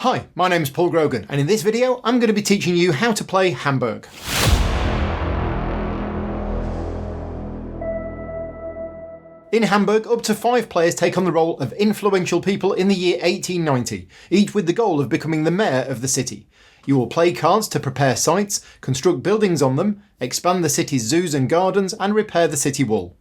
Hi, my name's Paul Grogan, and in this video I'm going to be teaching you how to play Hamburg. In Hamburg, up to 5 players take on the role of influential people in the year 1890, each with the goal of becoming the mayor of the city. You will play cards to prepare sites, construct buildings on them, expand the city's zoos and gardens, and repair the city wall.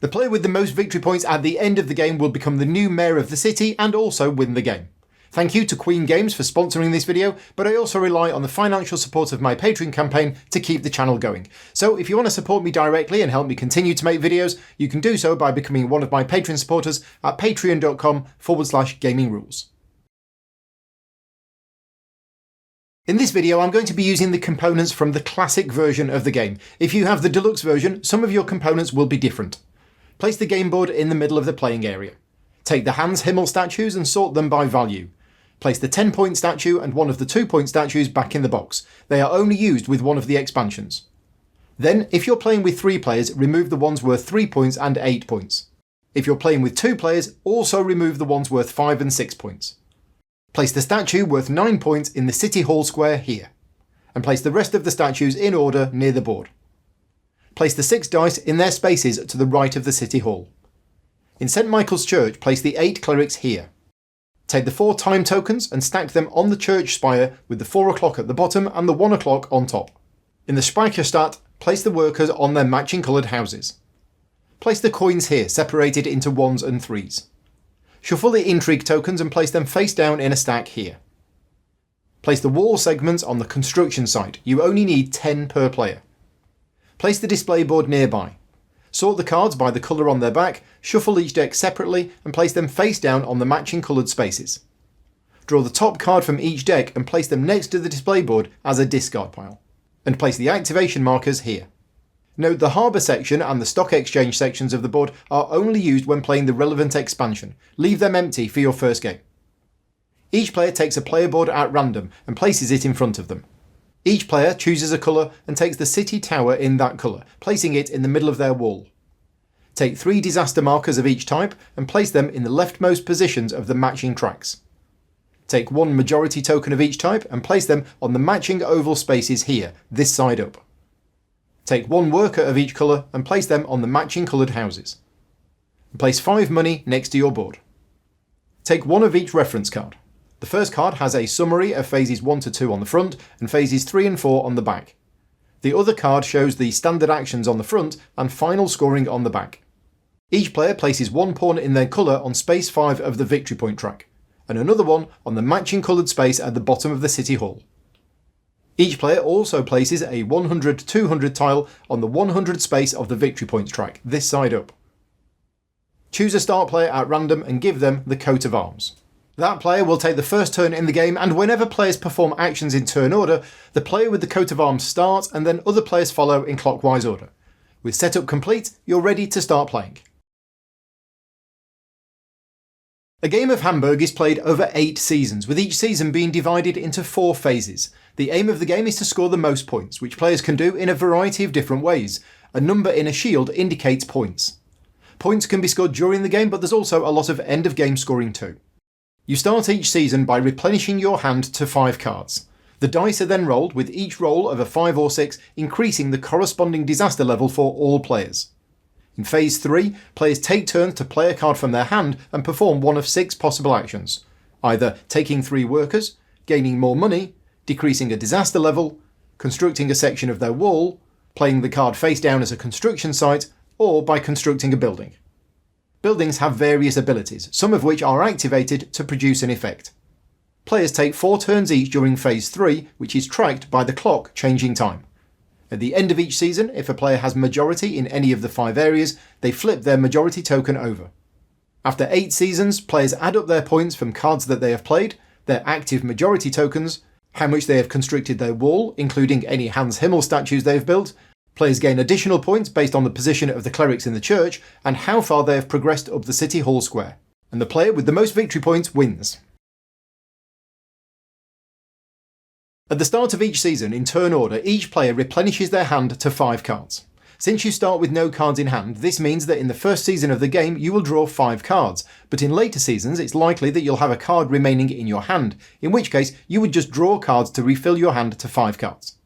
The player with the most victory points at the end of the game will become the new mayor of the city and also win the game. Thank you to Queen Games for sponsoring this video, but I also rely on the financial support of my Patreon campaign to keep the channel going. So if you want to support me directly and help me continue to make videos, you can do so by becoming one of my Patreon supporters at patreon.com/gamingrules. In this video, I'm going to be using the components from the classic version of the game. If you have the deluxe version, some of your components will be different. Place the game board in the middle of the playing area. Take the Hans Himmel statues and sort them by value. Place the 10-point statue and one of the 2-point statues back in the box. They are only used with one of the expansions. Then, if you're playing with 3 players, remove the ones worth 3 points and 8 points. If you're playing with 2 players, also remove the ones worth 5 and 6 points. Place the statue worth 9 points in the City Hall square here, and place the rest of the statues in order near the board. Place the 6 dice in their spaces to the right of the City Hall. In St. Michael's Church, place the 8 clerics here. Take the 4 time tokens and stack them on the church spire with the 4 o'clock at the bottom and the 1 o'clock on top. In the Speicherstadt, place the workers on their matching coloured houses. Place the coins here, separated into 1s and 3s. Shuffle the intrigue tokens and place them face down in a stack here. Place the wall segments on the construction site. You only need 10 per player. Place the display board nearby. Sort the cards by the colour on their back, shuffle each deck separately and place them face down on the matching coloured spaces. Draw the top card from each deck and place them next to the display board as a discard pile. And place the activation markers here. Note the harbour section and the stock exchange sections of the board are only used when playing the relevant expansion. Leave them empty for your first game. Each player takes a player board at random and places it in front of them. Each player chooses a colour and takes the city tower in that colour, placing it in the middle of their wall. Take 3 disaster markers of each type and place them in the leftmost positions of the matching tracks. Take 1 majority token of each type and place them on the matching oval spaces here, this side up. Take 1 worker of each colour and place them on the matching coloured houses. Place 5 money next to your board. Take 1 of each reference card. The first card has a summary of phases 1 to 2 on the front and phases 3 and 4 on the back. The other card shows the standard actions on the front and final scoring on the back. Each player places 1 pawn in their colour on space 5 of the victory point track, and another one on the matching coloured space at the bottom of the City Hall. Each player also places a 100-200 tile on the 100 space of the victory points track, this side up. Choose a start player at random and give them the coat of arms. That player will take the first turn in the game, and whenever players perform actions in turn order, the player with the coat of arms starts and then other players follow in clockwise order. With setup complete, you're ready to start playing. A game of Hamburg is played over 8 seasons, with each season being divided into 4 phases. The aim of the game is to score the most points, which players can do in a variety of different ways. A number in a shield indicates points. Points can be scored during the game, but there's also a lot of end of game scoring too. You start each season by replenishing your hand to 5 cards. The dice are then rolled, with each roll of a 5 or 6 increasing the corresponding disaster level for all players. In Phase 3, players take turns to play a card from their hand and perform one of 6 possible actions, either taking 3 workers, gaining more money, decreasing a disaster level, constructing a section of their wall, playing the card face down as a construction site, or by constructing a building. Buildings have various abilities, some of which are activated to produce an effect. Players take 4 turns each during Phase 3, which is tracked by the clock changing time. At the end of each season, if a player has majority in any of the 5 areas, they flip their majority token over. After 8 seasons, players add up their points from cards that they have played, their active majority tokens, how much they have constructed their wall, including any Hans Himmel statues they have built. Players gain additional points based on the position of the clerics in the church and how far they have progressed up the City Hall square. And the player with the most victory points wins. At the start of each season, in turn order, each player replenishes their hand to 5 cards. Since you start with no cards in hand, this means that in the first season of the game you will draw 5 cards, but in later seasons it's likely that you'll have a card remaining in your hand, in which case you would just draw cards to refill your hand to 5 cards.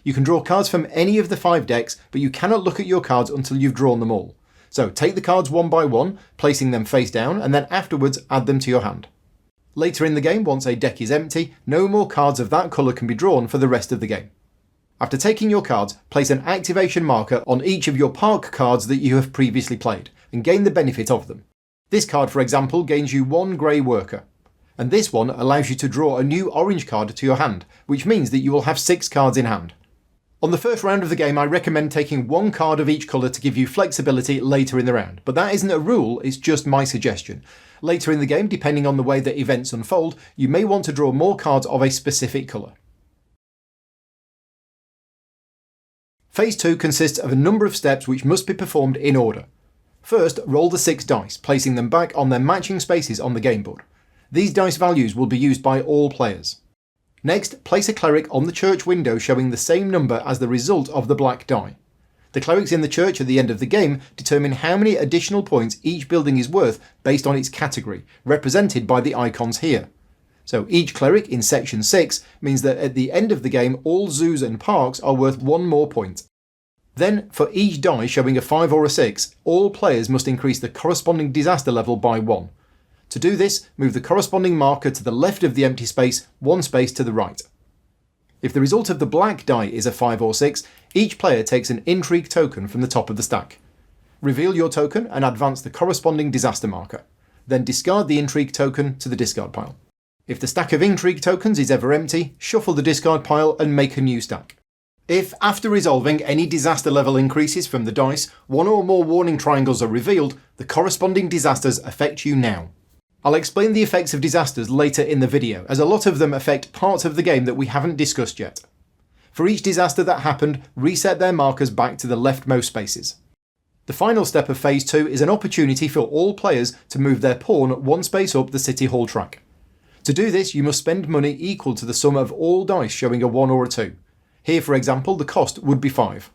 You can draw cards from any of the 5 decks, but you cannot look at your cards until you've drawn them all. So take the cards one by one, placing them face down, and then afterwards add them to your hand. Later in the game, once a deck is empty, no more cards of that colour can be drawn for the rest of the game. After taking your cards, place an activation marker on each of your park cards that you have previously played, and gain the benefit of them. This card, for example, gains you 1 grey worker, and this one allows you to draw a new orange card to your hand, which means that you will have 6 cards in hand. On the first round of the game, I recommend taking 1 card of each colour to give you flexibility later in the round, but that isn't a rule, it's just my suggestion. Later in the game, depending on the way that events unfold, you may want to draw more cards of a specific colour. Phase 2 consists of a number of steps which must be performed in order. First, roll the 6 dice, placing them back on their matching spaces on the game board. These dice values will be used by all players. Next, place a cleric on the church window showing the same number as the result of the black die. The clerics in the church at the end of the game determine how many additional points each building is worth based on its category, represented by the icons here. So each cleric in section 6 means that at the end of the game all zoos and parks are worth 1 more point. Then, for each die showing a 5 or a 6, all players must increase the corresponding disaster level by 1. To do this, move the corresponding marker to the left of the empty space, 1 space to the right. If the result of the black die is a 5 or 6, each player takes an intrigue token from the top of the stack. Reveal your token and advance the corresponding disaster marker. Then discard the intrigue token to the discard pile. If the stack of intrigue tokens is ever empty, shuffle the discard pile and make a new stack. If, after resolving any disaster level increases from the dice, 1 or more warning triangles are revealed, the corresponding disasters affect you now. I'll explain the effects of disasters later in the video, as a lot of them affect parts of the game that we haven't discussed yet. For each disaster that happened, reset their markers back to the leftmost spaces. The final step of Phase 2 is an opportunity for all players to move their pawn 1 space up the City Hall track. To do this, you must spend money equal to the sum of all dice showing a 1 or a 2. Here, for example, the cost would be 5.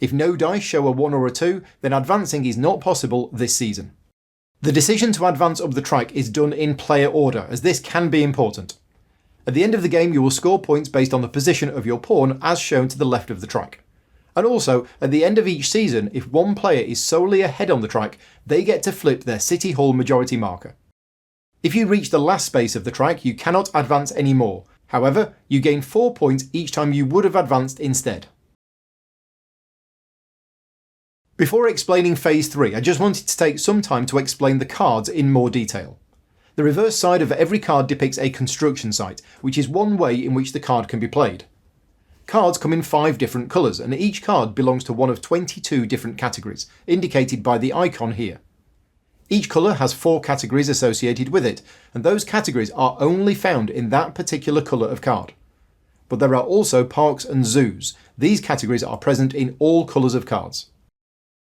If no dice show a 1 or a 2, then advancing is not possible this season. The decision to advance up the track is done in player order, as this can be important. At the end of the game, you will score points based on the position of your pawn as shown to the left of the track. And also, at the end of each season, if one player is solely ahead on the track, they get to flip their City Hall majority marker. If you reach the last space of the track, you cannot advance anymore. However, you gain 4 points each time you would have advanced instead. Before explaining Phase 3, I just wanted to take some time to explain the cards in more detail. The reverse side of every card depicts a construction site, which is one way in which the card can be played. Cards come in 5 different colours, and each card belongs to one of 22 different categories, indicated by the icon here. Each colour has 4 categories associated with it, and those categories are only found in that particular colour of card. But there are also parks and zoos. These categories are present in all colours of cards.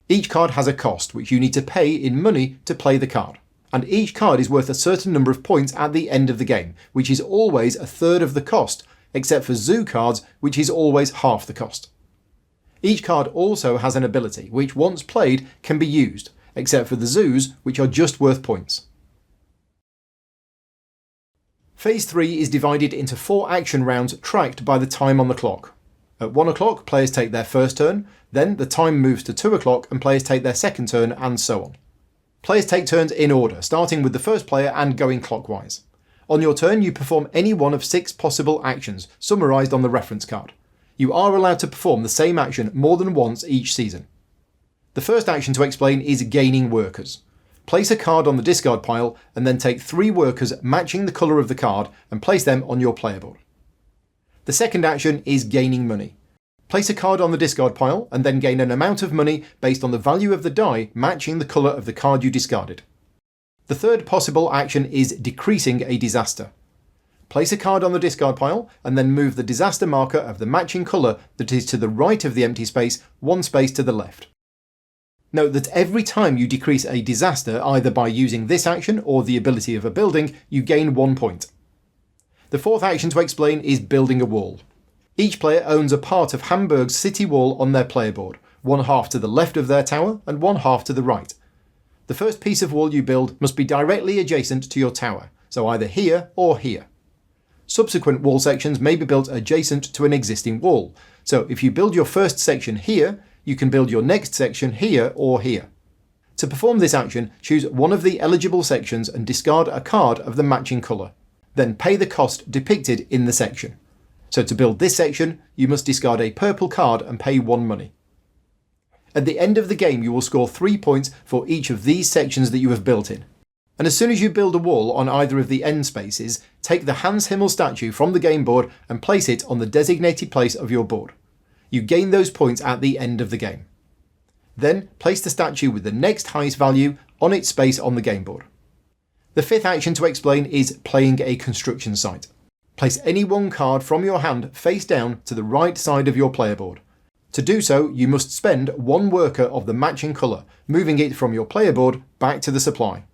Each card has a cost, which you need to pay in money to play the card, and each card is worth a certain number of points at the end of the game, which is always a third of the cost, except for zoo cards, which is always half the cost. Each card also has an ability, which once played can be used, except for the zoos, which are just worth points. Phase 3 is divided into 4 action rounds tracked by the time on the clock. At 1 o'clock, players take their first turn, then the time moves to 2 o'clock and players take their second turn, and so on. Players take turns in order, starting with the first player and going clockwise. On your turn, you perform any one of 6 possible actions, summarised on the reference card. You are allowed to perform the same action more than once each season. The first action to explain is gaining workers. Place a card on the discard pile and then take 3 workers matching the colour of the card and place them on your player board. The second action is gaining money. Place a card on the discard pile and then gain an amount of money based on the value of the die matching the colour of the card you discarded. The third possible action is decreasing a disaster. Place a card on the discard pile and then move the disaster marker of the matching colour that is to the right of the empty space 1 space to the left. Note that every time you decrease a disaster, either by using this action or the ability of a building, you gain 1 point. The fourth action to explain is building a wall. Each player owns a part of Hamburg's city wall on their player board. one half to the left of their tower and one half to the right. The first piece of wall you build must be directly adjacent to your tower, so either here or here. Subsequent wall sections may be built adjacent to an existing wall, so if you build your first section here, you can build your next section here or here. To perform this action, choose one of the eligible sections and discard a card of the matching colour. Then pay the cost depicted in the section. So to build this section, you must discard a purple card and pay 1 money. At the end of the game, you will score 3 points for each of these sections that you have built in. And as soon as you build a wall on either of the end spaces, take the Hans Himmel statue from the game board and place it on the designated place of your board. You gain those points at the end of the game. Then place the statue with the next highest value on its space on the game board. The fifth action to explain is playing a construction site. Place any one card from your hand face down to the right side of your player board. To do so, you must spend one worker of the matching colour, moving it from your player board back to the supply.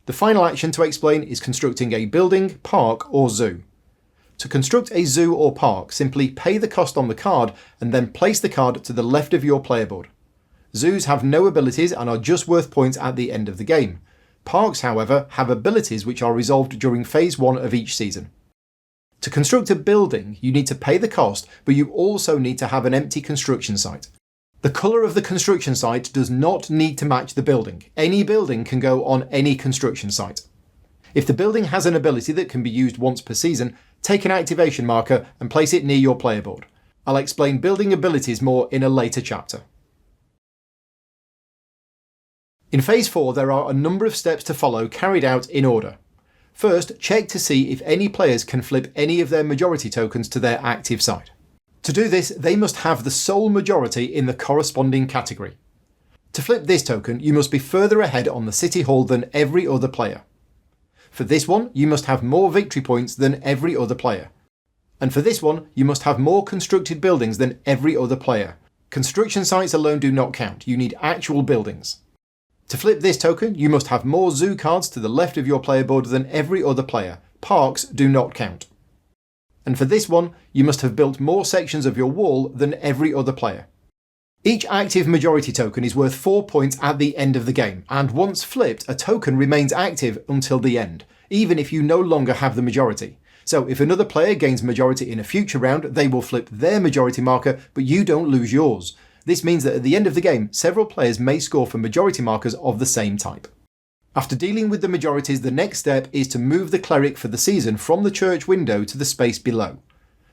The final action to explain is constructing a building, park or zoo. To construct a zoo or park, simply pay the cost on the card and then place the card to the left of your player board. Zoos have no abilities and are just worth points at the end of the game. Parks, however, have abilities which are resolved during phase 1 of each season. To construct a building, you need to pay the cost, but you also need to have an empty construction site. The colour of the construction site does not need to match the building. Any building can go on any construction site. If the building has an ability that can be used once per season, take an activation marker and place it near your player board. I'll explain building abilities more in a later chapter. In phase 4, there are a number of steps to follow carried out in order. First, check to see if any players can flip any of their majority tokens to their active side. To do this, they must have the sole majority in the corresponding category. To flip this token, you must be further ahead on the City Hall than every other player. For this one, you must have more victory points than every other player. And for this one, you must have more constructed buildings than every other player. Construction sites alone do not count, you need actual buildings. To flip this token, you must have more zoo cards to the left of your player board than every other player. Parks do not count. And for this one, you must have built more sections of your wall than every other player. Each active majority token is worth 4 points at the end of the game, and once flipped, a token remains active until the end, even if you no longer have the majority. So if another player gains majority in a future round, they will flip their majority marker, but you don't lose yours. This means that at the end of the game, several players may score for majority markers of the same type. After dealing with the majorities, the next step is to move the cleric for the season from the church window to the space below.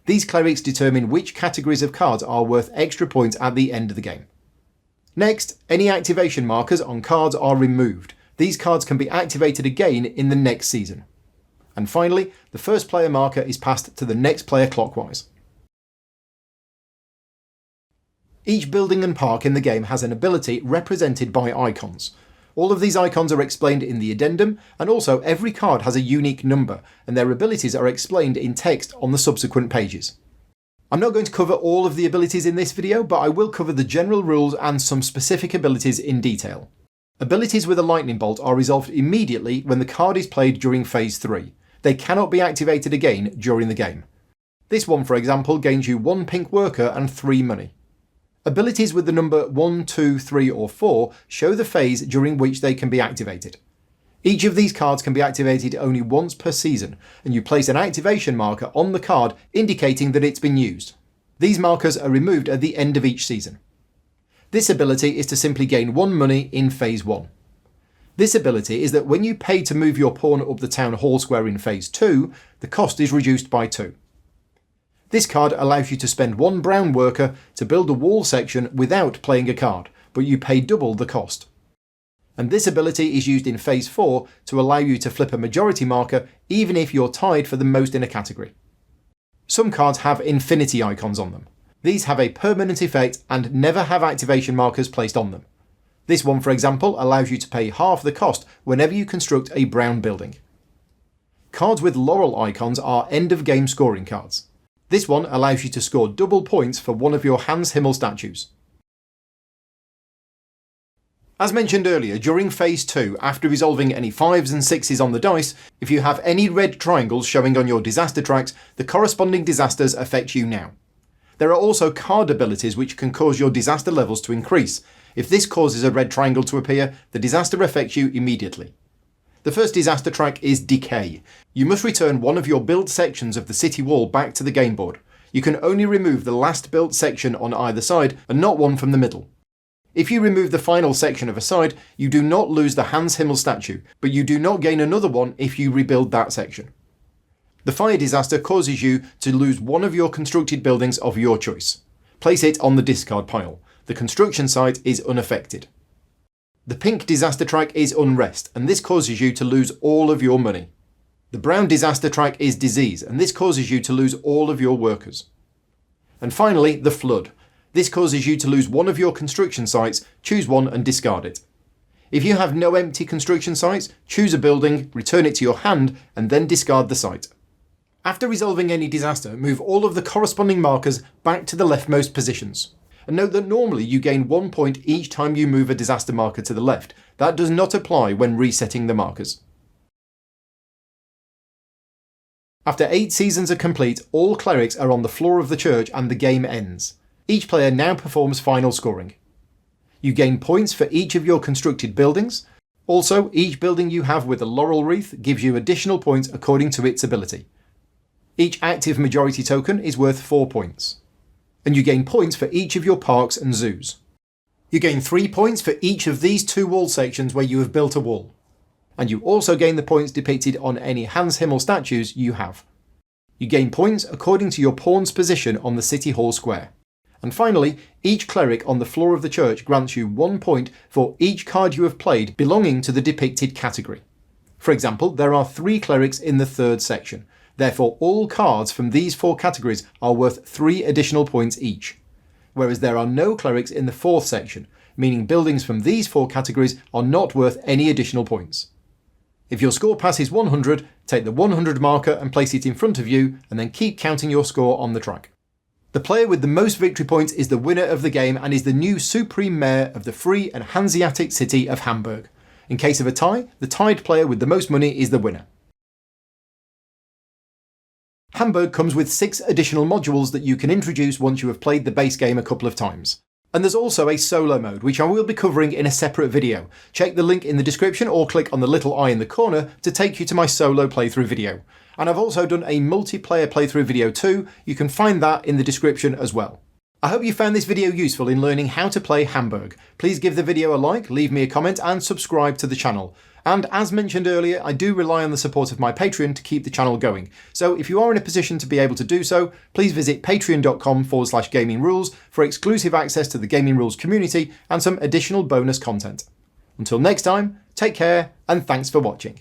These clerics determine which categories of cards are worth extra points at the end of the game. Next, any activation markers on cards are removed. These cards can be activated again in the next season. And finally, the first player marker is passed to the next player clockwise. Each building and park in the game has an ability represented by icons. All of these icons are explained in the addendum, and also every card has a unique number, and their abilities are explained in text on the subsequent pages. I'm not going to cover all of the abilities in this video, but I will cover the general rules and some specific abilities in detail. Abilities with a lightning bolt are resolved immediately when the card is played during phase 3. They cannot be activated again during the game. This one, for example, gains you 1 pink worker and 3 money. Abilities with the number 1, 2, 3 or 4 show the phase during which they can be activated. Each of these cards can be activated only once per season, and you place an activation marker on the card indicating that it's been used. These markers are removed at the end of each season. This ability is to simply gain 1 money in phase 1. This ability is that when you pay to move your pawn up the town hall square in phase 2, the cost is reduced by 2. This card allows you to spend 1 brown worker to build a wall section without playing a card, but you pay double the cost. And this ability is used in phase 4 to allow you to flip a majority marker even if you're tied for the most in a category. Some cards have infinity icons on them. These have a permanent effect and never have activation markers placed on them. This one, for example, allows you to pay half the cost whenever you construct a brown building. Cards with laurel icons are end of game scoring cards. This one allows you to score double points for one of your Hans Himmel statues. As mentioned earlier, during phase 2, after resolving any 5s and 6s on the dice, if you have any red triangles showing on your disaster tracks, the corresponding disasters affect you now. There are also card abilities which can cause your disaster levels to increase. If this causes a red triangle to appear, the disaster affects you immediately. The first disaster track is Decay. You must return one of your built sections of the city wall back to the game board. You can only remove the last built section on either side and not one from the middle. If you remove the final section of a side, you do not lose the Hans Himmel statue, but you do not gain another one if you rebuild that section. The fire disaster causes you to lose one of your constructed buildings of your choice. Place it on the discard pile. The construction site is unaffected. The pink disaster track is Unrest, and this causes you to lose all of your money. The brown disaster track is Disease, and this causes you to lose all of your workers. And finally, the Flood. This causes you to lose one of your construction sites, choose one and discard it. If you have no empty construction sites, choose a building, return it to your hand, and then discard the site. After resolving any disaster, move all of the corresponding markers back to the leftmost positions. And note that normally you gain 1 point each time you move a disaster marker to the left. That does not apply when resetting the markers. After 8 seasons are complete, all clerics are on the floor of the church and the game ends. Each player now performs final scoring. You gain points for each of your constructed buildings. Also, each building you have with a laurel wreath gives you additional points according to its ability. Each active majority token is worth 4 points. And you gain points for each of your parks and zoos. You gain 3 points for each of these 2 wall sections where you have built a wall. And you also gain the points depicted on any Hans Himmel statues you have. You gain points according to your pawn's position on the City Hall square. And finally, each cleric on the floor of the church grants you 1 point for each card you have played belonging to the depicted category. For example, there are 3 clerics in the 3rd section. Therefore, all cards from these 4 categories are worth 3 additional points each. Whereas there are no clerics in the 4th section, meaning buildings from these 4 categories are not worth any additional points. If your score passes 100, take the 100 marker and place it in front of you, and then keep counting your score on the track. The player with the most victory points is the winner of the game and is the new Supreme Mayor of the free and Hanseatic city of Hamburg. In case of a tie, the tied player with the most money is the winner. Hamburg comes with 6 additional modules that you can introduce once you have played the base game a couple of times. And there's also a solo mode, which I will be covering in a separate video. Check the link in the description or click on the little eye in the corner to take you to my solo playthrough video. And I've also done a multiplayer playthrough video too. You can find that in the description as well. I hope you found this video useful in learning how to play Hamburg. Please give the video a like, leave me a comment and subscribe to the channel. And as mentioned earlier, I do rely on the support of my Patreon to keep the channel going. So if you are in a position to be able to do so, please visit patreon.com/gaming rules for exclusive access to the Gaming Rules community and some additional bonus content. Until next time, take care and thanks for watching.